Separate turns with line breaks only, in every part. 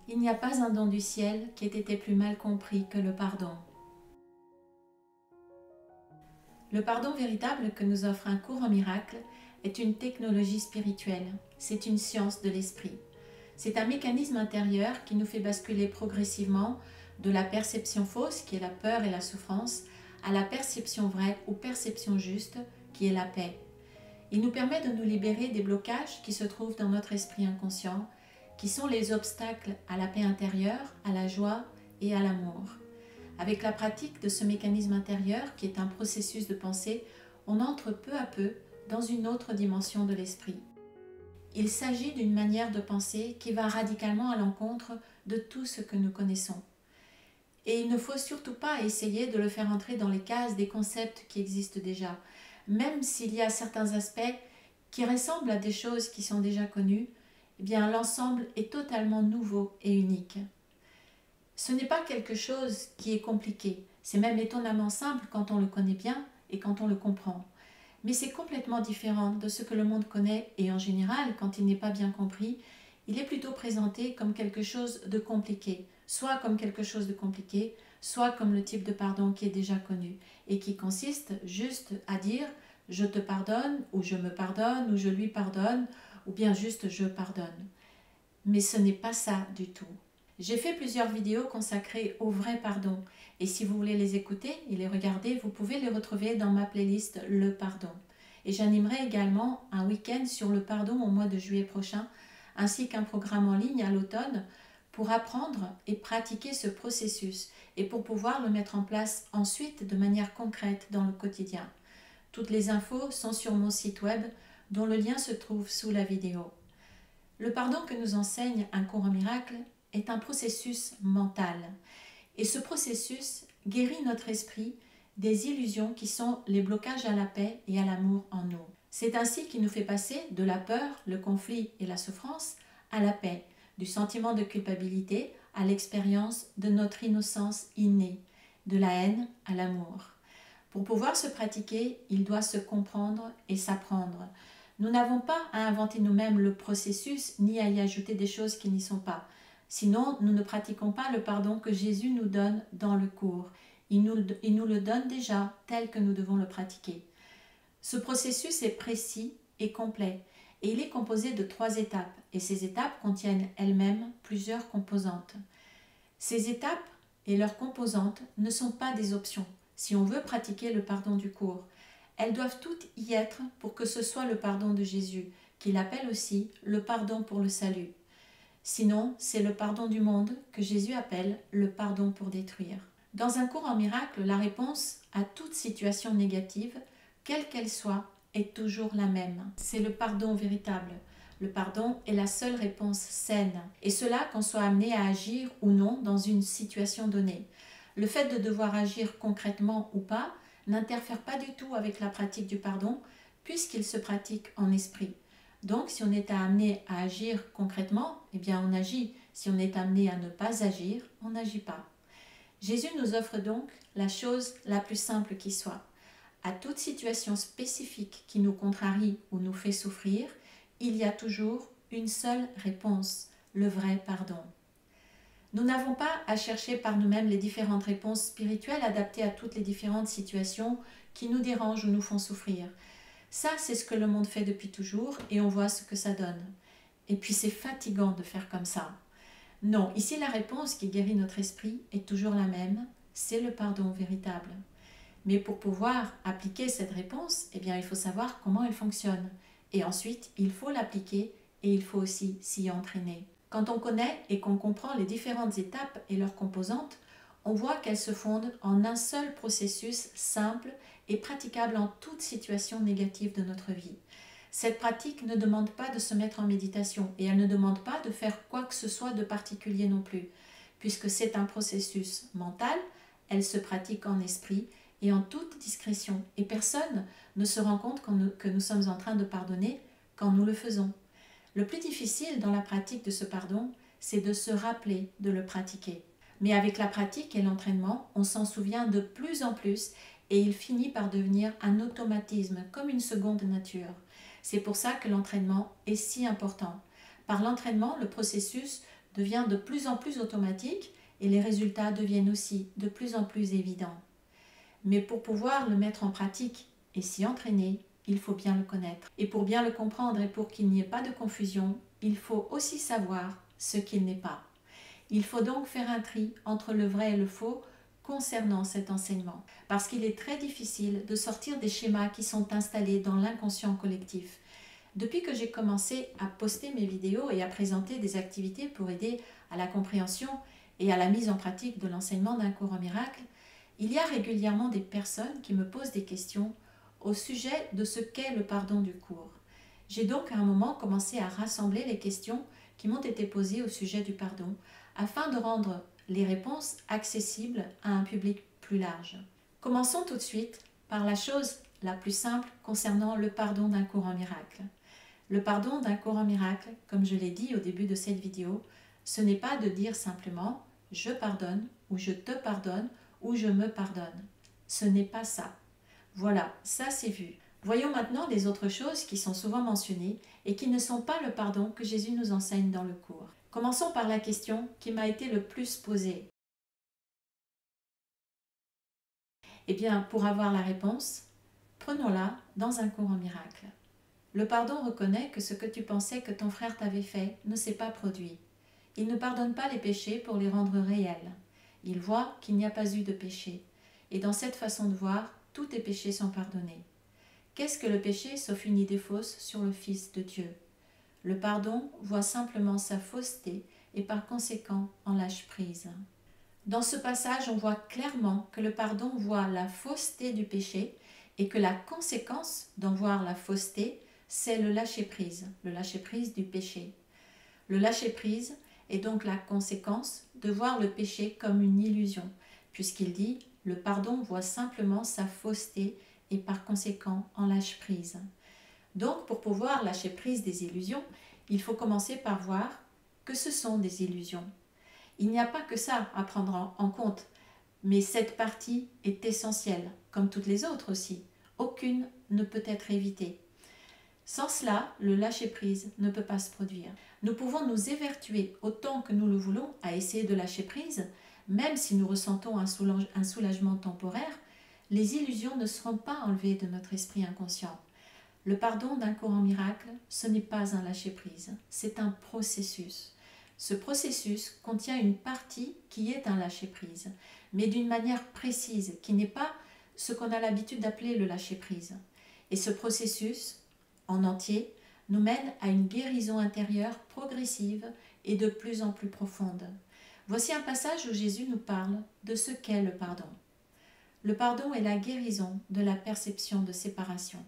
Il n'y a pas un don du ciel qui ait été plus mal compris que le pardon. Le pardon véritable que nous offre un cours en miracle est une technologie spirituelle, c'est une science de l'esprit. C'est un mécanisme intérieur qui nous fait basculer progressivement de la perception fausse, qui est la peur et la souffrance, à la perception vraie ou perception juste, qui est la paix. Il nous permet de nous libérer des blocages qui se trouvent dans notre esprit inconscient, qui sont les obstacles à la paix intérieure, à la joie et à l'amour. Avec la pratique de ce mécanisme intérieur, qui est un processus de pensée, on entre peu à peu dans une autre dimension de l'esprit. Il s'agit d'une manière de penser qui va radicalement à l'encontre de tout ce que nous connaissons. Et il ne faut surtout pas essayer de le faire entrer dans les cases des concepts qui existent déjà, même s'il y a certains aspects qui ressemblent à des choses qui sont déjà connues, eh bien l'ensemble est totalement nouveau et unique. Ce n'est pas quelque chose qui est compliqué, c'est même étonnamment simple quand on le connaît bien et quand on le comprend. Mais c'est complètement différent de ce que le monde connaît et en général, quand il n'est pas bien compris, il est plutôt présenté comme quelque chose de compliqué, soit comme quelque chose de compliqué, soit comme le type de pardon qui est déjà connu et qui consiste juste à dire « je te pardonne » ou « je me pardonne » ou « je lui pardonne » ou bien juste « je pardonne ». Mais ce n'est pas ça du tout. J'ai fait plusieurs vidéos consacrées au vrai pardon et si vous voulez les écouter et les regarder, vous pouvez les retrouver dans ma playlist Le Pardon. Et j'animerai également un week-end sur le pardon au mois de juillet prochain, ainsi qu'un programme en ligne à l'automne pour apprendre et pratiquer ce processus et pour pouvoir le mettre en place ensuite de manière concrète dans le quotidien. Toutes les infos sont sur mon site web dont le lien se trouve sous la vidéo. Le pardon que nous enseigne un cours en miracle est un processus mental. Et ce processus guérit notre esprit des illusions qui sont les blocages à la paix et à l'amour en nous. C'est ainsi qu'il nous fait passer de la peur, le conflit et la souffrance à la paix, du sentiment de culpabilité à l'expérience de notre innocence innée, de la haine à l'amour. Pour pouvoir se pratiquer, il doit se comprendre et s'apprendre. Nous n'avons pas à inventer nous-mêmes le processus ni à y ajouter des choses qui n'y sont pas. Sinon, nous ne pratiquons pas le pardon que Jésus nous donne dans le cours. Il nous le donne déjà tel que nous devons le pratiquer. Ce processus est précis et complet et il est composé de 3 étapes et ces étapes contiennent elles-mêmes plusieurs composantes. Ces étapes et leurs composantes ne sont pas des options si on veut pratiquer le pardon du cours. Elles doivent toutes y être pour que ce soit le pardon de Jésus, qu'il appelle aussi le pardon pour le salut. Sinon, c'est le pardon du monde que Jésus appelle le pardon pour détruire. Dans un cours en miracle, la réponse à toute situation négative, quelle qu'elle soit, est toujours la même. C'est le pardon véritable. Le pardon est la seule réponse saine, et cela qu'on soit amené à agir ou non dans une situation donnée. Le fait de devoir agir concrètement ou pas n'interfère pas du tout avec la pratique du pardon, puisqu'il se pratique en esprit. Donc, si on est amené à agir concrètement, eh bien on agit. Si on est amené à ne pas agir, on n'agit pas. Jésus nous offre donc la chose la plus simple qui soit. À toute situation spécifique qui nous contrarie ou nous fait souffrir, il y a toujours une seule réponse, le vrai pardon. Nous n'avons pas à chercher par nous-mêmes les différentes réponses spirituelles adaptées à toutes les différentes situations qui nous dérangent ou nous font souffrir. Ça, c'est ce que le monde fait depuis toujours et on voit ce que ça donne. Et puis c'est fatigant de faire comme ça. Non, ici la réponse qui guérit notre esprit est toujours la même, c'est le pardon véritable. Mais pour pouvoir appliquer cette réponse, eh bien, il faut savoir comment elle fonctionne. Et ensuite, il faut l'appliquer et il faut aussi s'y entraîner. Quand on connaît et qu'on comprend les différentes étapes et leurs composantes, on voit qu'elles se fondent en un seul processus simple et praticable en toute situation négative de notre vie. Cette pratique ne demande pas de se mettre en méditation et elle ne demande pas de faire quoi que ce soit de particulier non plus. Puisque c'est un processus mental, elle se pratique en esprit et en toute discrétion. Et personne ne se rend compte que nous sommes en train de pardonner quand nous le faisons. Le plus difficile dans la pratique de ce pardon, c'est de se rappeler de le pratiquer. Mais avec la pratique et l'entraînement, on s'en souvient de plus en plus et il finit par devenir un automatisme, comme une seconde nature. C'est pour ça que l'entraînement est si important. Par l'entraînement, le processus devient de plus en plus automatique et les résultats deviennent aussi de plus en plus évidents. Mais pour pouvoir le mettre en pratique et s'y entraîner, il faut bien le connaître. Et pour bien le comprendre et pour qu'il n'y ait pas de confusion, il faut aussi savoir ce qu'il n'est pas. Il faut donc faire un tri entre le vrai et le faux concernant cet enseignement, parce qu'il est très difficile de sortir des schémas qui sont installés dans l'inconscient collectif. Depuis que j'ai commencé à poster mes vidéos et à présenter des activités pour aider à la compréhension et à la mise en pratique de l'enseignement d'un cours en miracle, il y a régulièrement des personnes qui me posent des questions au sujet de ce qu'est le pardon du cours. J'ai donc à un moment commencé à rassembler les questions qui m'ont été posées au sujet du pardon afin de rendre les réponses accessibles à un public plus large. Commençons tout de suite par la chose la plus simple concernant le pardon d'un cours en miracle. Le pardon d'un cours en miracle, comme je l'ai dit au début de cette vidéo, ce n'est pas de dire simplement « je pardonne » ou « je te pardonne » ou « je me pardonne ». Ce n'est pas ça. Voilà, ça c'est vu. Voyons maintenant les autres choses qui sont souvent mentionnées et qui ne sont pas le pardon que Jésus nous enseigne dans le cours. Commençons par la question qui m'a été le plus posée. Eh bien, pour avoir la réponse, prenons-la dans un cours en miracle. Le pardon reconnaît que ce que tu pensais que ton frère t'avait fait ne s'est pas produit. Il ne pardonne pas les péchés pour les rendre réels. Il voit qu'il n'y a pas eu de péché. Et dans cette façon de voir, tous tes péchés sont pardonnés. Qu'est-ce que le péché sauf une idée fausse sur le Fils de Dieu? Le pardon voit simplement sa fausseté et par conséquent en lâche prise. Dans ce passage, on voit clairement que le pardon voit la fausseté du péché et que la conséquence d'en voir la fausseté, c'est le lâcher-prise du péché. Le lâcher-prise est donc la conséquence de voir le péché comme une illusion, puisqu'il dit « le pardon voit simplement sa fausseté et par conséquent en lâche prise ». Donc pour pouvoir lâcher prise des illusions, il faut commencer par voir que ce sont des illusions. Il n'y a pas que ça à prendre en compte, mais cette partie est essentielle, comme toutes les autres aussi. Aucune ne peut être évitée. Sans cela, le lâcher-prise ne peut pas se produire. Nous pouvons nous évertuer autant que nous le voulons à essayer de lâcher prise, même si nous ressentons un soulagement temporaire, les illusions ne seront pas enlevées de notre esprit inconscient. Le pardon d'un cours en miracle, ce n'est pas un lâcher-prise, c'est un processus. Ce processus contient une partie qui est un lâcher-prise, mais d'une manière précise, qui n'est pas ce qu'on a l'habitude d'appeler le lâcher-prise. Et ce processus, en entier, nous mène à une guérison intérieure progressive et de plus en plus profonde. Voici un passage où Jésus nous parle de ce qu'est le pardon. Le pardon est la guérison de la perception de séparation.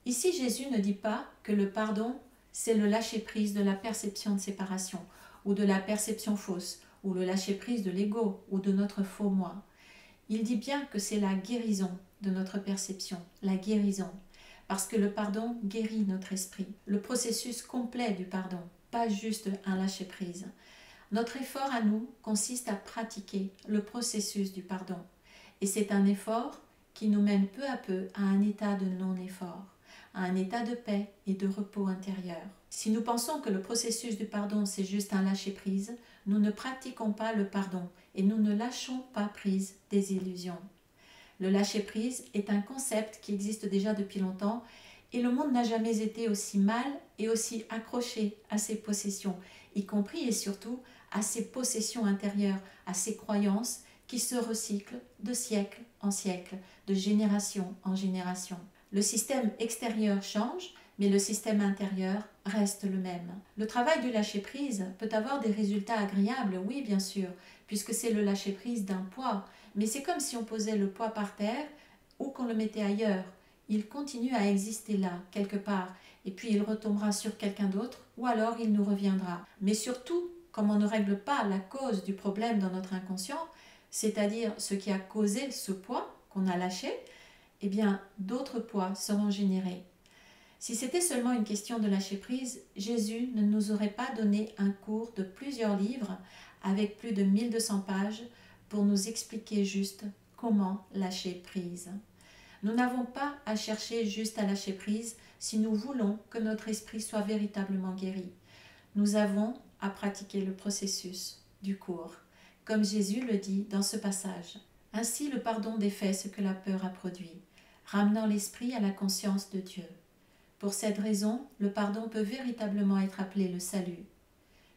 Ici, Jésus ne dit pas que le pardon, c'est le lâcher-prise de la perception de séparation, ou de la perception fausse, ou le lâcher-prise de l'ego, ou de notre faux moi. Il dit bien que c'est la guérison de notre perception, la guérison, parce que le pardon guérit notre esprit. Le processus complet du pardon, pas juste un lâcher-prise. Notre effort à nous consiste à pratiquer le processus du pardon. Et c'est un effort qui nous mène peu à peu à un état de non-effort, à un état de paix et de repos intérieur. Si nous pensons que le processus du pardon c'est juste un lâcher-prise, nous ne pratiquons pas le pardon et nous ne lâchons pas prise des illusions. Le lâcher-prise est un concept qui existe déjà depuis longtemps et le monde n'a jamais été aussi mal et aussi accroché à ses possessions, y compris et surtout à ses possessions intérieures, à ses croyances qui se recyclent de siècle en siècle, de génération en génération. Le système extérieur change, mais le système intérieur reste le même. Le travail du lâcher-prise peut avoir des résultats agréables, oui bien sûr, puisque c'est le lâcher-prise d'un poids, mais c'est comme si on posait le poids par terre ou qu'on le mettait ailleurs. Il continue à exister là, quelque part, et puis il retombera sur quelqu'un d'autre, ou alors il nous reviendra. Mais surtout, comme on ne règle pas la cause du problème dans notre inconscient, c'est-à-dire ce qui a causé ce poids qu'on a lâché, eh bien d'autres poids seront générés. Si c'était seulement une question de lâcher prise, Jésus ne nous aurait pas donné un cours de plusieurs livres avec plus de 1200 pages pour nous expliquer juste comment lâcher prise. Nous n'avons pas à chercher juste à lâcher prise si nous voulons que notre esprit soit véritablement guéri. Nous avons à pratiquer le processus du cours, comme Jésus le dit dans ce passage. Ainsi, le pardon défait ce que la peur a produit, ramenant l'esprit à la conscience de Dieu. Pour cette raison, le pardon peut véritablement être appelé le salut.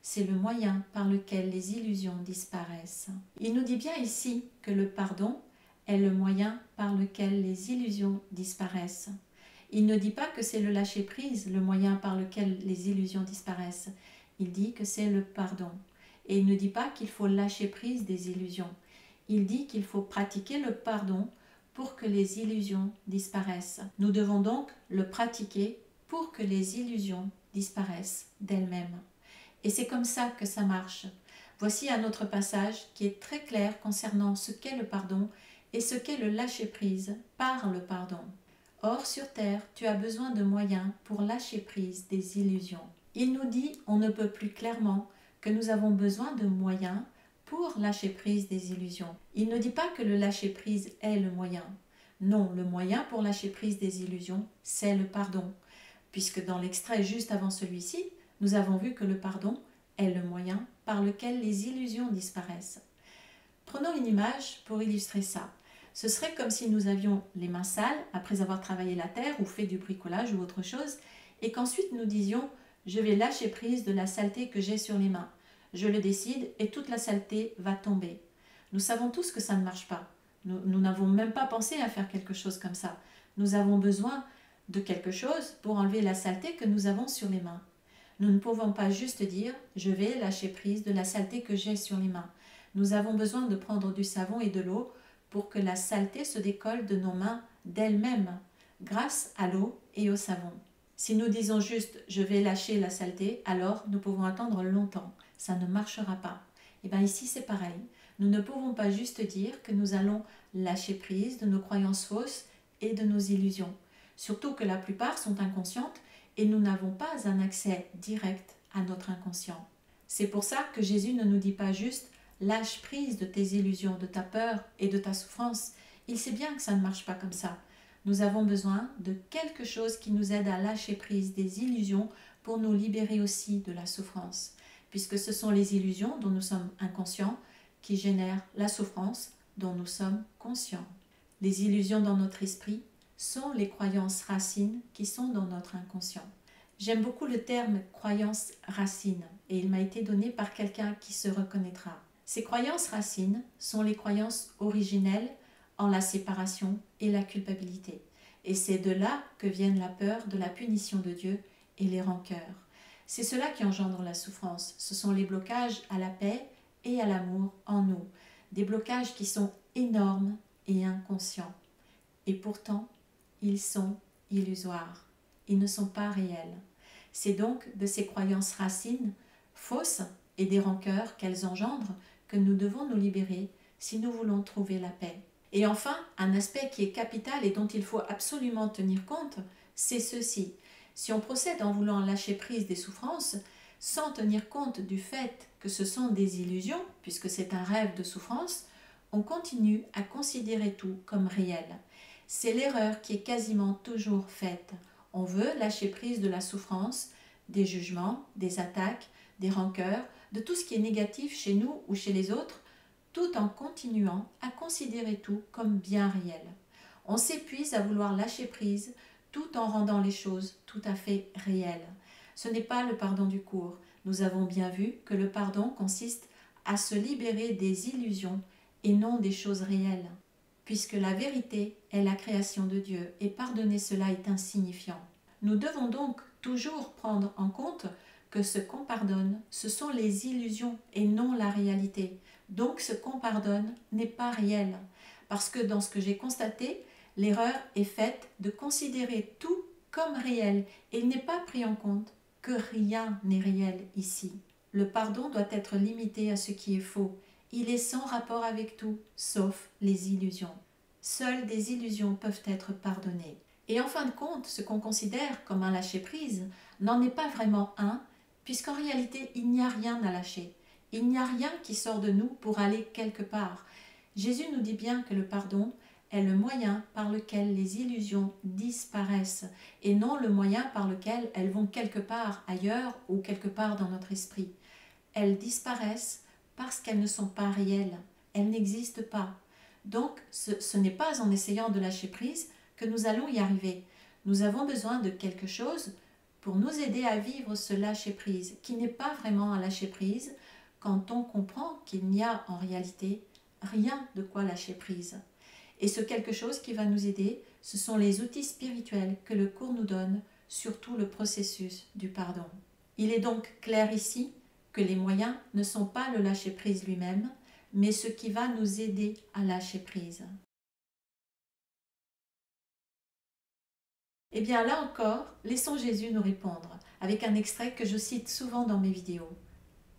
C'est le moyen par lequel les illusions disparaissent. Il nous dit bien ici que le pardon est le moyen par lequel les illusions disparaissent. Il ne dit pas que c'est le lâcher-prise, le moyen par lequel les illusions disparaissent. Il dit que c'est le pardon. Et il ne dit pas qu'il faut lâcher prise des illusions. Il dit qu'il faut pratiquer le pardon pour que les illusions disparaissent. Nous devons donc le pratiquer pour que les illusions disparaissent d'elles-mêmes. Et c'est comme ça que ça marche. Voici un autre passage qui est très clair concernant ce qu'est le pardon et ce qu'est le lâcher-prise par le pardon. Or, sur terre, tu as besoin de moyens pour lâcher prise des illusions. Il nous dit, on ne peut plus clairement, que nous avons besoin de moyens pour lâcher prise des illusions. Il ne dit pas que le lâcher-prise est le moyen. Non, le moyen pour lâcher prise des illusions, c'est le pardon. Puisque dans l'extrait juste avant celui-ci, nous avons vu que le pardon est le moyen par lequel les illusions disparaissent. Prenons une image pour illustrer ça. Ce serait comme si nous avions les mains sales après avoir travaillé la terre ou fait du bricolage ou autre chose, et qu'ensuite nous disions « je vais lâcher prise de la saleté que j'ai sur les mains ». Je le décide et toute la saleté va tomber. Nous savons tous que ça ne marche pas. Nous n'avons même pas pensé à faire quelque chose comme ça. Nous avons besoin de quelque chose pour enlever la saleté que nous avons sur les mains. Nous ne pouvons pas juste dire « je vais lâcher prise de la saleté que j'ai sur les mains ». Nous avons besoin de prendre du savon et de l'eau pour que la saleté se décolle de nos mains d'elle-même, grâce à l'eau et au savon. Si nous disons juste « je vais lâcher la saleté », alors nous pouvons attendre longtemps. Ça ne marchera pas. Et bien ici c'est pareil. Nous ne pouvons pas juste dire que nous allons lâcher prise de nos croyances fausses et de nos illusions. Surtout que la plupart sont inconscientes et nous n'avons pas un accès direct à notre inconscient. C'est pour ça que Jésus ne nous dit pas juste « lâche prise de tes illusions, de ta peur et de ta souffrance ». Il sait bien que ça ne marche pas comme ça. Nous avons besoin de quelque chose qui nous aide à lâcher prise des illusions pour nous libérer aussi de la souffrance. Puisque ce sont les illusions dont nous sommes inconscients qui génèrent la souffrance dont nous sommes conscients. Les illusions dans notre esprit sont les croyances racines qui sont dans notre inconscient. J'aime beaucoup le terme « croyance racine » et il m'a été donné par quelqu'un qui se reconnaîtra. Ces croyances racines sont les croyances originelles en la séparation et la culpabilité. Et c'est de là que viennent la peur de la punition de Dieu et les rancœurs. C'est cela qui engendre la souffrance. Ce sont les blocages à la paix et à l'amour en nous. Des blocages qui sont énormes et inconscients. Et pourtant, ils sont illusoires. Ils ne sont pas réels. C'est donc de ces croyances racines, fausses et des rancœurs qu'elles engendrent que nous devons nous libérer si nous voulons trouver la paix. Et enfin, un aspect qui est capital et dont il faut absolument tenir compte, c'est ceci. Si on procède en voulant lâcher prise des souffrances, sans tenir compte du fait que ce sont des illusions, puisque c'est un rêve de souffrance, on continue à considérer tout comme réel. C'est l'erreur qui est quasiment toujours faite. On veut lâcher prise de la souffrance, des jugements, des attaques, des rancœurs, de tout ce qui est négatif chez nous ou chez les autres, tout en continuant à considérer tout comme bien réel. On s'épuise à vouloir lâcher prise tout en rendant les choses tout à fait réelles. Ce n'est pas le pardon du cours. Nous avons bien vu que le pardon consiste à se libérer des illusions et non des choses réelles, puisque la vérité est la création de Dieu et pardonner cela est insignifiant. Nous devons donc toujours prendre en compte que ce qu'on pardonne, ce sont les illusions et non la réalité. Donc ce qu'on pardonne n'est pas réel, parce que dans ce que j'ai constaté, l'erreur est faite de considérer tout comme réel et il n'est pas pris en compte que rien n'est réel ici. Le pardon doit être limité à ce qui est faux. Il est sans rapport avec tout, sauf les illusions. Seules des illusions peuvent être pardonnées. Et en fin de compte, ce qu'on considère comme un lâcher-prise n'en est pas vraiment un, puisqu'en réalité, il n'y a rien à lâcher. Il n'y a rien qui sort de nous pour aller quelque part. Jésus nous dit bien que le pardon est le moyen par lequel les illusions disparaissent et non le moyen par lequel elles vont quelque part ailleurs ou quelque part dans notre esprit. elles disparaissent parce qu'elles ne sont pas réelles, elles n'existent pas. Donc ce n'est pas en essayant de lâcher prise que nous allons y arriver. Nous avons besoin de quelque chose pour nous aider à vivre ce lâcher prise, qui n'est pas vraiment un lâcher prise quand on comprend qu'il n'y a en réalité rien de quoi lâcher prise. Et ce quelque chose qui va nous aider, ce sont les outils spirituels que le cours nous donne, surtout le processus du pardon. Il est donc clair ici que les moyens ne sont pas le lâcher prise lui-même, mais ce qui va nous aider à lâcher prise. Eh bien là encore, laissons Jésus nous répondre avec un extrait que je cite souvent dans mes vidéos.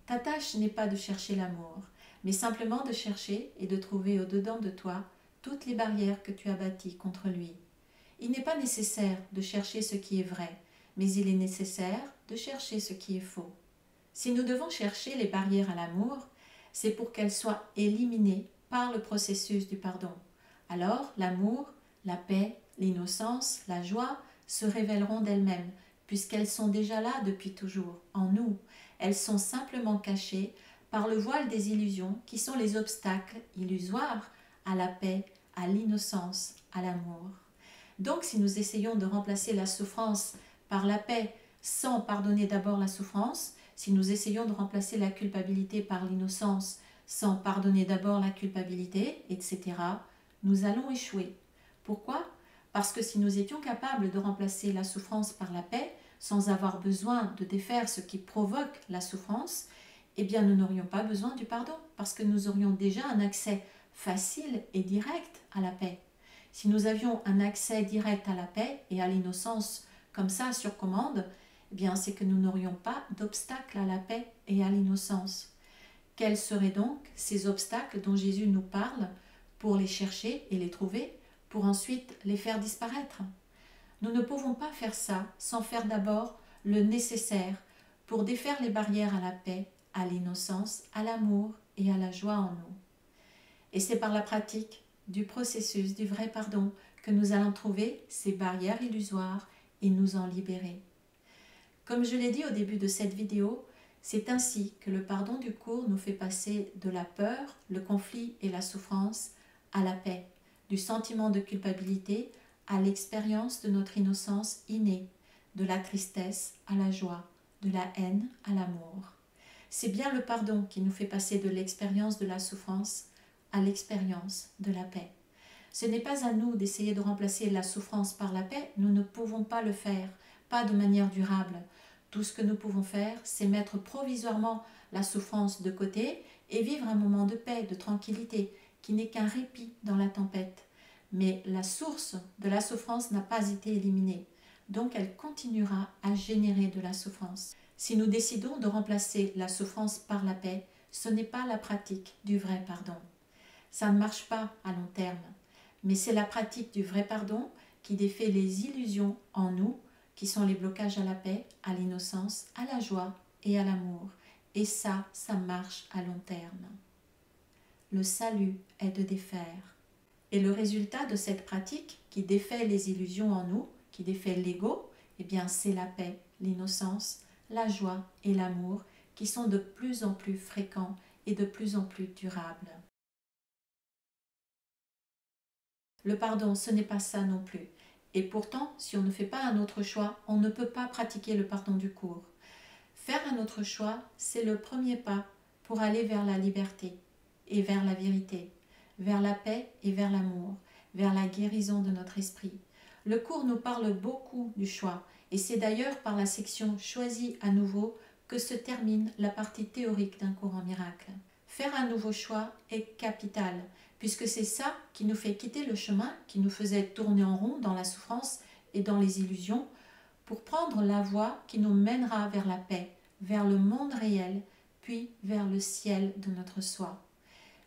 Ta tâche n'est pas de chercher l'amour, mais simplement de chercher et de trouver au-dedans de toi toutes les barrières que tu as bâties contre lui. Il n'est pas nécessaire de chercher ce qui est vrai, mais il est nécessaire de chercher ce qui est faux. Si nous devons chercher les barrières à l'amour, c'est pour qu'elles soient éliminées par le processus du pardon. Alors l'amour, la paix, l'innocence, la joie se révéleront d'elles-mêmes, puisqu'elles sont déjà là depuis toujours, en nous. Elles sont simplement cachées par le voile des illusions qui sont les obstacles illusoires à la paix, à l'innocence, à l'amour. Donc si nous essayons de remplacer la souffrance par la paix sans pardonner d'abord la souffrance, si nous essayons de remplacer la culpabilité par l'innocence sans pardonner d'abord la culpabilité, etc., nous allons échouer. Pourquoi ? Parce que si nous étions capables de remplacer la souffrance par la paix, sans avoir besoin de défaire ce qui provoque la souffrance, eh bien nous n'aurions pas besoin du pardon, parce que nous aurions déjà un accès facile et direct à la paix. Si nous avions un accès direct à la paix et à l'innocence comme ça sur commande, eh bien c'est que nous n'aurions pas d'obstacle à la paix et à l'innocence. Quels seraient donc ces obstacles dont Jésus nous parle pour les chercher et les trouver, pour ensuite les faire disparaître ? Nous ne pouvons pas faire ça sans faire d'abord le nécessaire pour défaire les barrières à la paix, à l'innocence, à l'amour et à la joie en nous. Et c'est par la pratique du processus du vrai pardon que nous allons trouver ces barrières illusoires et nous en libérer. Comme je l'ai dit au début de cette vidéo, c'est ainsi que le pardon du cours nous fait passer de la peur, le conflit et la souffrance à la paix, du sentiment de culpabilité à l'expérience de notre innocence innée, de la tristesse à la joie, de la haine à l'amour. C'est bien le pardon qui nous fait passer de l'expérience de la souffrance à l'expérience de la paix. Ce n'est pas à nous d'essayer de remplacer la souffrance par la paix, nous ne pouvons pas le faire, pas de manière durable. Tout ce que nous pouvons faire, c'est mettre provisoirement la souffrance de côté et vivre un moment de paix, de tranquillité, qui n'est qu'un répit dans la tempête. Mais la source de la souffrance n'a pas été éliminée, donc elle continuera à générer de la souffrance. Si nous décidons de remplacer la souffrance par la paix, ce n'est pas la pratique du vrai pardon. Ça ne marche pas à long terme, mais c'est la pratique du vrai pardon qui défait les illusions en nous, qui sont les blocages à la paix, à l'innocence, à la joie et à l'amour. Et ça marche à long terme. Le salut est de défaire. Et le résultat de cette pratique qui défait les illusions en nous, qui défait l'ego, eh bien c'est la paix, l'innocence, la joie et l'amour qui sont de plus en plus fréquents et de plus en plus durables. Le pardon, ce n'est pas ça non plus. Et pourtant, si on ne fait pas un autre choix, on ne peut pas pratiquer le pardon du cours. Faire un autre choix, c'est le premier pas pour aller vers la liberté et vers la vérité, vers la paix et vers l'amour, vers la guérison de notre esprit. Le cours nous parle beaucoup du choix, et c'est d'ailleurs par la section « Choisis à nouveau » que se termine la partie théorique d'un cours en miracle. Faire un nouveau choix est capital, puisque c'est ça qui nous fait quitter le chemin qui nous faisait tourner en rond dans la souffrance et dans les illusions, pour prendre la voie qui nous mènera vers la paix, vers le monde réel, puis vers le ciel de notre soi.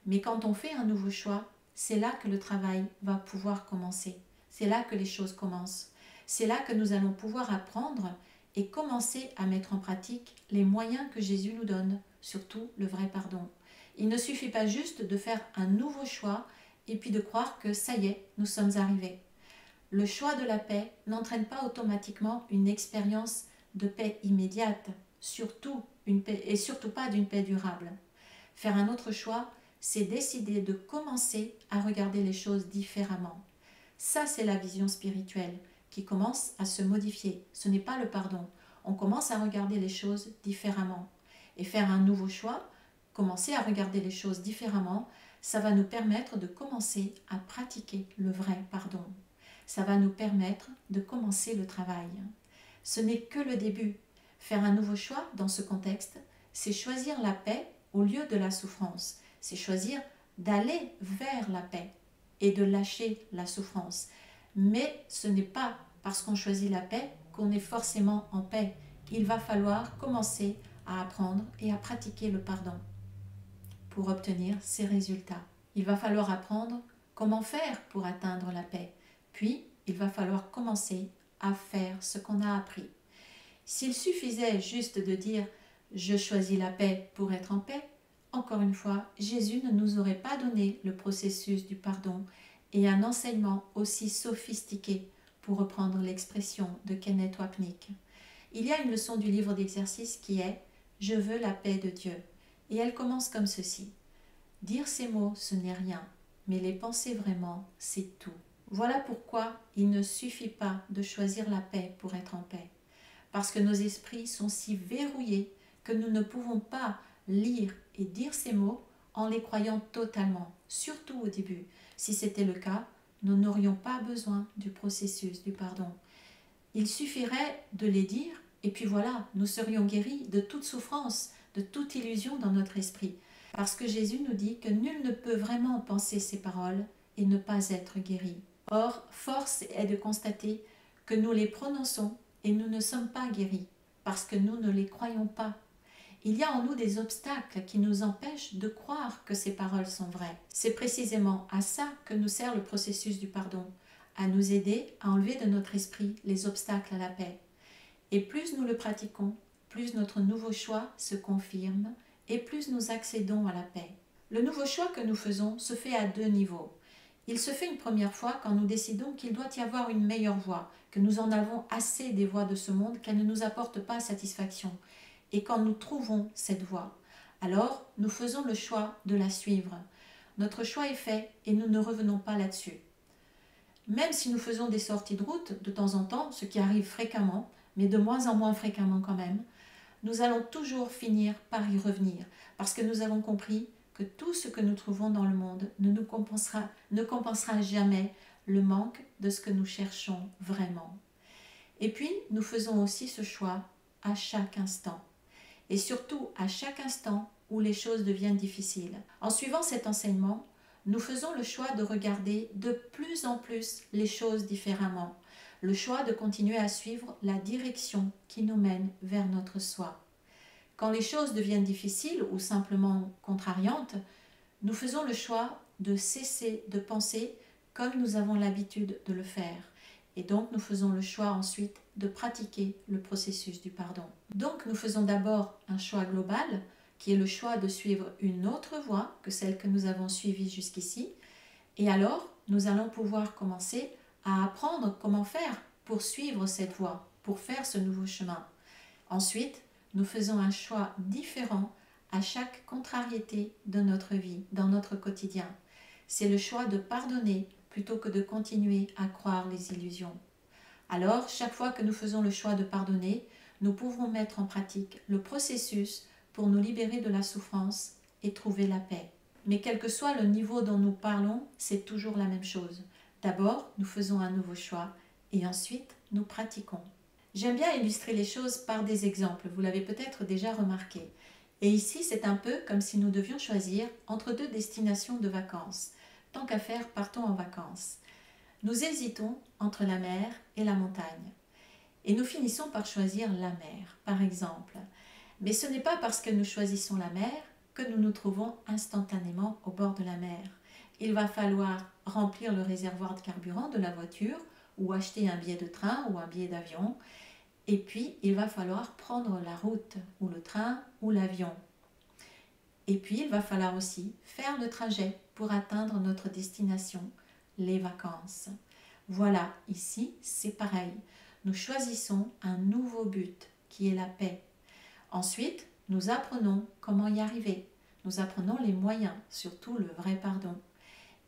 Mais quand on fait un nouveau choix, c'est là que le travail va pouvoir commencer. C'est là que les choses commencent. C'est là que nous allons pouvoir apprendre et commencer à mettre en pratique les moyens que Jésus nous donne, surtout le vrai pardon. Il ne suffit pas juste de faire un nouveau choix et puis de croire que ça y est, nous sommes arrivés. Le choix de la paix n'entraîne pas automatiquement une expérience de paix immédiate, surtout une paix, et surtout pas d'une paix durable. Faire un autre choix, c'est décider de commencer à regarder les choses différemment. Ça, c'est la vision spirituelle qui commence à se modifier. Ce n'est pas le pardon. On commence à regarder les choses différemment. Et faire un nouveau choix, commencer à regarder les choses différemment, ça va nous permettre de commencer à pratiquer le vrai pardon. Ça va nous permettre de commencer le travail. Ce n'est que le début. Faire un nouveau choix dans ce contexte, c'est choisir la paix au lieu de la souffrance. C'est choisir d'aller vers la paix et de lâcher la souffrance. Mais ce n'est pas parce qu'on choisit la paix qu'on est forcément en paix. Il va falloir commencer à apprendre et à pratiquer le pardon pour obtenir ces résultats. Il va falloir apprendre comment faire pour atteindre la paix. Puis, il va falloir commencer à faire ce qu'on a appris. S'il suffisait juste de dire « je choisis la paix pour être en paix », encore une fois, Jésus ne nous aurait pas donné le processus du pardon et un enseignement aussi sophistiqué, pour reprendre l'expression de Kenneth Wapnick. Il y a une leçon du livre d'exercice qui est « Je veux la paix de Dieu ». Et elle commence comme ceci. Dire ces mots, ce n'est rien, mais les penser vraiment, c'est tout. Voilà pourquoi il ne suffit pas de choisir la paix pour être en paix. Parce que nos esprits sont si verrouillés que nous ne pouvons pas lire et dire ces mots en les croyant totalement, surtout au début. Si c'était le cas, nous n'aurions pas besoin du processus du pardon. Il suffirait de les dire et puis voilà, nous serions guéris de toute souffrance, de toute illusion dans notre esprit. Parce que Jésus nous dit que nul ne peut vraiment penser ces paroles et ne pas être guéri. Or, force est de constater que nous les prononçons et nous ne sommes pas guéris, parce que nous ne les croyons pas. Il y a en nous des obstacles qui nous empêchent de croire que ces paroles sont vraies. C'est précisément à ça que nous sert le processus du pardon, à nous aider à enlever de notre esprit les obstacles à la paix. Et plus nous le pratiquons, plus notre nouveau choix se confirme et plus nous accédons à la paix. Le nouveau choix que nous faisons se fait à deux niveaux. Il se fait une première fois quand nous décidons qu'il doit y avoir une meilleure voie, que nous en avons assez des voies de ce monde, qu'elles ne nous apportent pas satisfaction. Et quand nous trouvons cette voie, alors nous faisons le choix de la suivre. Notre choix est fait et nous ne revenons pas là-dessus. Même si nous faisons des sorties de route de temps en temps, ce qui arrive fréquemment, mais de moins en moins fréquemment quand même, nous allons toujours finir par y revenir, parce que nous avons compris que tout ce que nous trouvons dans le monde ne compensera jamais le manque de ce que nous cherchons vraiment. Et puis, nous faisons aussi ce choix à chaque instant. Et surtout à chaque instant où les choses deviennent difficiles. En suivant cet enseignement, nous faisons le choix de regarder de plus en plus les choses différemment. Le choix de continuer à suivre la direction qui nous mène vers notre soi. Quand les choses deviennent difficiles ou simplement contrariantes, nous faisons le choix de cesser de penser comme nous avons l'habitude de le faire. Et donc nous faisons le choix ensuite de pratiquer le processus du pardon. Donc nous faisons d'abord un choix global, qui est le choix de suivre une autre voie que celle que nous avons suivie jusqu'ici. Et alors, nous allons pouvoir commencer à apprendre comment faire pour suivre cette voie, pour faire ce nouveau chemin. Ensuite, nous faisons un choix différent à chaque contrariété de notre vie, dans notre quotidien. C'est le choix de pardonner plutôt que de continuer à croire les illusions. Alors, chaque fois que nous faisons le choix de pardonner, nous pouvons mettre en pratique le processus pour nous libérer de la souffrance et trouver la paix. Mais quel que soit le niveau dont nous parlons, c'est toujours la même chose. D'abord, nous faisons un nouveau choix et ensuite, nous pratiquons. J'aime bien illustrer les choses par des exemples, vous l'avez peut-être déjà remarqué. Et ici, c'est un peu comme si nous devions choisir entre deux destinations de vacances. Tant qu'à faire, partons en vacances. Nous hésitons entre la mer et la montagne. Et nous finissons par choisir la mer, par exemple. Mais ce n'est pas parce que nous choisissons la mer que nous nous trouvons instantanément au bord de la mer. Il va falloir remplir le réservoir de carburant de la voiture ou acheter un billet de train ou un billet d'avion. Et puis, il va falloir prendre la route ou le train ou l'avion. Et puis, il va falloir aussi faire le trajet pour atteindre notre destination, les vacances. Voilà, ici, c'est pareil. Nous choisissons un nouveau but qui est la paix. Ensuite, nous apprenons comment y arriver. Nous apprenons les moyens, surtout le vrai pardon.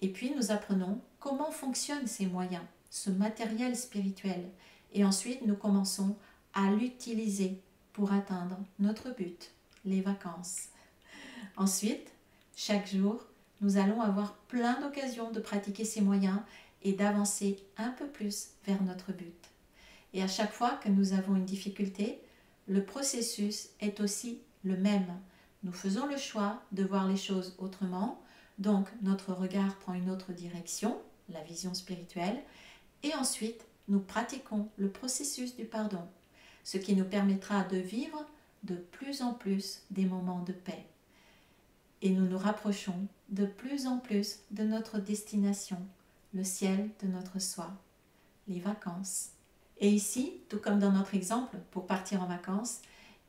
Et puis nous apprenons comment fonctionnent ces moyens, ce matériel spirituel. Et ensuite nous commençons à l'utiliser pour atteindre notre but, les vacances. Ensuite, chaque jour, nous allons avoir plein d'occasions de pratiquer ces moyens et d'avancer un peu plus vers notre but. Et à chaque fois que nous avons une difficulté, le processus est aussi le même. Nous faisons le choix de voir les choses autrement, donc notre regard prend une autre direction, la vision spirituelle, et ensuite nous pratiquons le processus du pardon, ce qui nous permettra de vivre de plus en plus des moments de paix. Et nous nous rapprochons de plus en plus de notre destination, le ciel de notre soi, les vacances. Et ici, tout comme dans notre exemple, pour partir en vacances,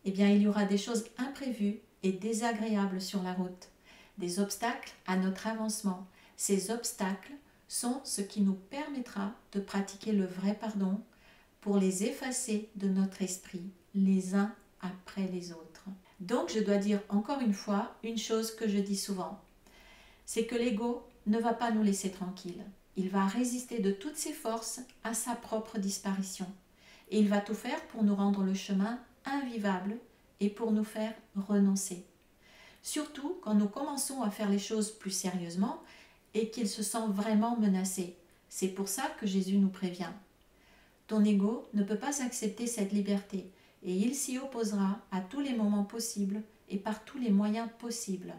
eh bien, il y aura des choses imprévues et désagréables sur la route, des obstacles à notre avancement. Ces obstacles sont ce qui nous permettra de pratiquer le vrai pardon pour les effacer de notre esprit, les uns après les autres. Donc, je dois dire encore une fois une chose que je dis souvent, c'est que l'ego ne va pas nous laisser tranquilles. Il va résister de toutes ses forces à sa propre disparition. Et il va tout faire pour nous rendre le chemin invivable et pour nous faire renoncer. Surtout quand nous commençons à faire les choses plus sérieusement et qu'il se sent vraiment menacé. C'est pour ça que Jésus nous prévient. Ton ego ne peut pas accepter cette liberté et il s'y opposera à tous les moments possibles et par tous les moyens possibles.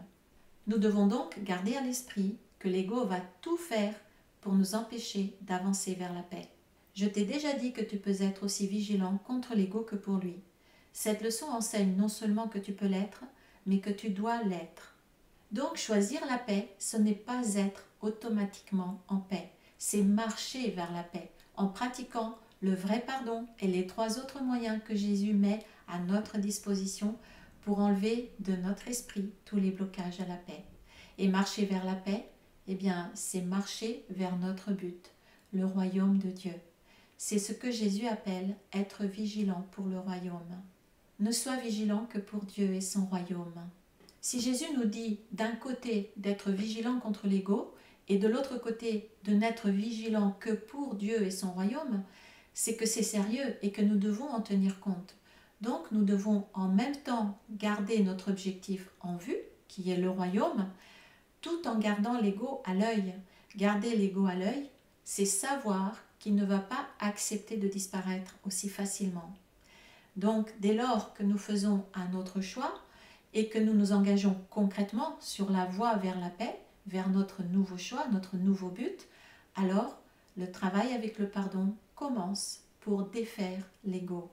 Nous devons donc garder à l'esprit que l'ego va tout faire pour nous empêcher d'avancer vers la paix. Je t'ai déjà dit que tu peux être aussi vigilant contre l'ego que pour lui. Cette leçon enseigne non seulement que tu peux l'être, mais que tu dois l'être. Donc choisir la paix, ce n'est pas être automatiquement en paix, c'est marcher vers la paix en pratiquant le vrai pardon et les 3 autres moyens que Jésus met à notre disposition pour enlever de notre esprit tous les blocages à la paix. Et marcher vers la paix, eh bien, c'est marcher vers notre but, le royaume de Dieu. C'est ce que Jésus appelle être vigilant pour le royaume. Ne sois vigilant que pour Dieu et son royaume. Si Jésus nous dit d'un côté d'être vigilant contre l'ego et de l'autre côté de n'être vigilant que pour Dieu et son royaume, c'est que c'est sérieux et que nous devons en tenir compte. Donc nous devons en même temps garder notre objectif en vue, qui est le royaume, tout en gardant l'ego à l'œil. Garder l'ego à l'œil, c'est savoir qu'il ne va pas accepter de disparaître aussi facilement. Donc dès lors que nous faisons un autre choix et que nous nous engageons concrètement sur la voie vers la paix, vers notre nouveau choix, notre nouveau but, alors le travail avec le pardon commence pour défaire l'ego.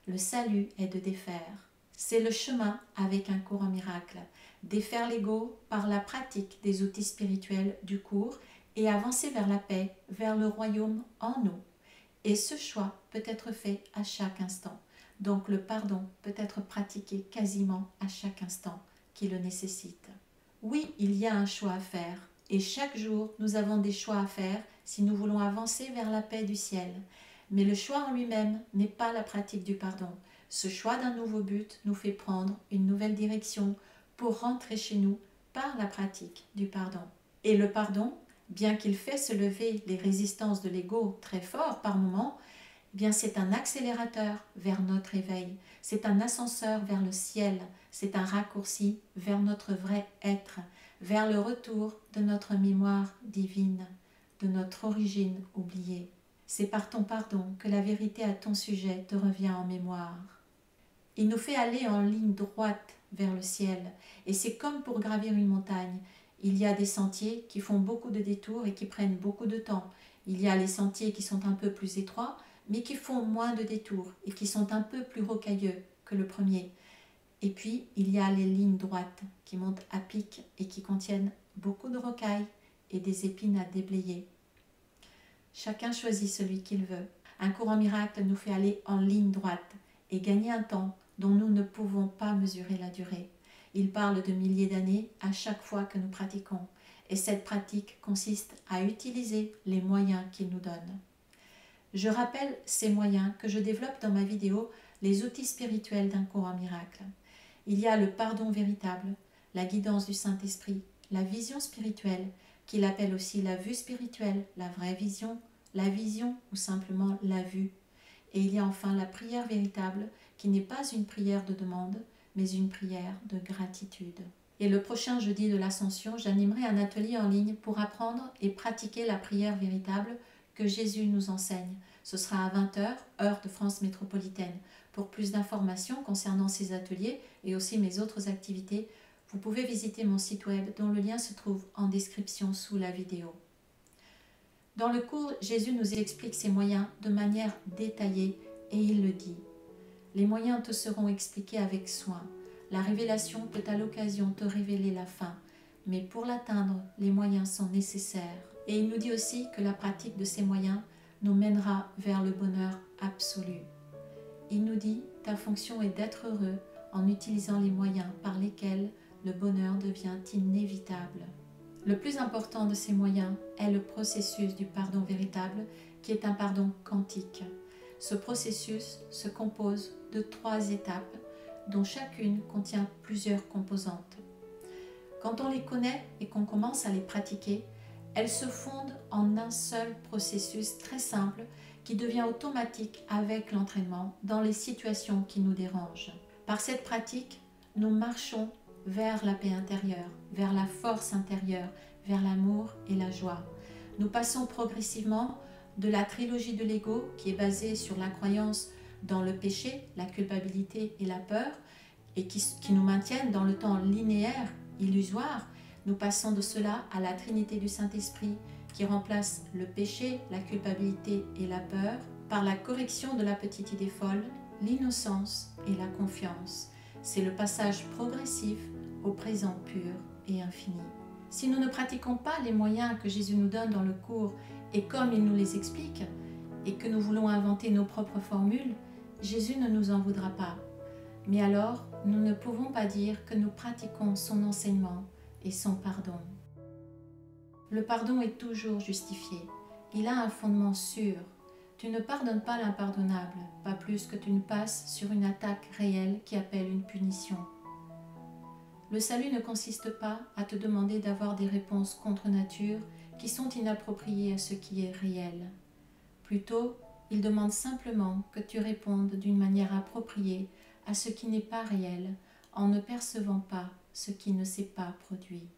Le salut est de défaire. C'est le chemin avec un cours en miracle. Défaire l'ego par la pratique des outils spirituels du cours et avancer vers la paix, vers le royaume en nous. Et ce choix peut être fait à chaque instant. Donc le pardon peut être pratiqué quasiment à chaque instant qui le nécessite. Oui, il y a un choix à faire. Et chaque jour, nous avons des choix à faire si nous voulons avancer vers la paix du ciel. Mais le choix en lui-même n'est pas la pratique du pardon. Ce choix d'un nouveau but nous fait prendre une nouvelle direction pour rentrer chez nous par la pratique du pardon. Et le pardon, bien qu'il fait se lever les résistances de l'ego très fort par moments, eh bien c'est un accélérateur vers notre éveil, c'est un ascenseur vers le ciel, c'est un raccourci vers notre vrai être, vers le retour de notre mémoire divine, de notre origine oubliée. C'est par ton pardon que la vérité à ton sujet te revient en mémoire. Il nous fait aller en ligne droite vers le ciel, et c'est comme pour gravir une montagne. Il y a des sentiers qui font beaucoup de détours et qui prennent beaucoup de temps. Il y a les sentiers qui sont un peu plus étroits, mais qui font moins de détours et qui sont un peu plus rocailleux que le premier. Et puis, il y a les lignes droites qui montent à pic et qui contiennent beaucoup de rocailles et des épines à déblayer. Chacun choisit celui qu'il veut. Un cours en miracle nous fait aller en ligne droite et gagner un temps dont nous ne pouvons pas mesurer la durée. Il parle de milliers d'années à chaque fois que nous pratiquons. Et cette pratique consiste à utiliser les moyens qu'il nous donne. Je rappelle ces moyens que je développe dans ma vidéo « Les outils spirituels d'un cours en miracle ». Il y a le pardon véritable, la guidance du Saint-Esprit, la vision spirituelle, qu'il appelle aussi la vue spirituelle, la vraie vision, la vision ou simplement la vue. Et il y a enfin la prière véritable, qui n'est pas une prière de demande, mais une prière de gratitude. Et le prochain jeudi de l'Ascension, j'animerai un atelier en ligne pour apprendre et pratiquer la prière véritable que Jésus nous enseigne. Ce sera à 20 h, heure de France métropolitaine. Pour plus d'informations concernant ces ateliers et aussi mes autres activités, vous pouvez visiter mon site web dont le lien se trouve en description sous la vidéo. Dans le cours, Jésus nous explique ses moyens de manière détaillée et il le dit. Les moyens te seront expliqués avec soin. La révélation peut à l'occasion te révéler la fin, mais pour l'atteindre, les moyens sont nécessaires. Et il nous dit aussi que la pratique de ces moyens nous mènera vers le bonheur absolu. Il nous dit, ta fonction est d'être heureux en utilisant les moyens par lesquels le bonheur devient inévitable. Le plus important de ces moyens est le processus du pardon véritable, qui est un pardon quantique. Ce processus se compose de 3 étapes, dont chacune contient plusieurs composantes. Quand on les connaît et qu'on commence à les pratiquer, elles se fondent en un seul processus très simple qui devient automatique avec l'entraînement dans les situations qui nous dérangent. Par cette pratique, nous marchons vers la paix intérieure, vers la force intérieure, vers l'amour et la joie. Nous passons progressivement de la trilogie de l'ego qui est basée sur la croyance dans le péché, la culpabilité et la peur et qui nous maintiennent dans le temps linéaire, illusoire. Nous passons de cela à la Trinité du Saint-Esprit qui remplace le péché, la culpabilité et la peur par la correction de la petite idée folle, l'innocence et la confiance. C'est le passage progressif au présent pur et infini. Si nous ne pratiquons pas les moyens que Jésus nous donne dans le cours et comme il nous les explique, et que nous voulons inventer nos propres formules, Jésus ne nous en voudra pas. Mais alors, nous ne pouvons pas dire que nous pratiquons son enseignement et son pardon. Le pardon est toujours justifié. Il a un fondement sûr. Tu ne pardonnes pas l'impardonnable, pas plus que tu ne passes sur une attaque réelle qui appelle une punition. Le salut ne consiste pas à te demander d'avoir des réponses contre nature qui sont inappropriées à ce qui est réel. Plutôt, il demande simplement que tu répondes d'une manière appropriée à ce qui n'est pas réel, en ne percevant pas ce qui ne s'est pas produit.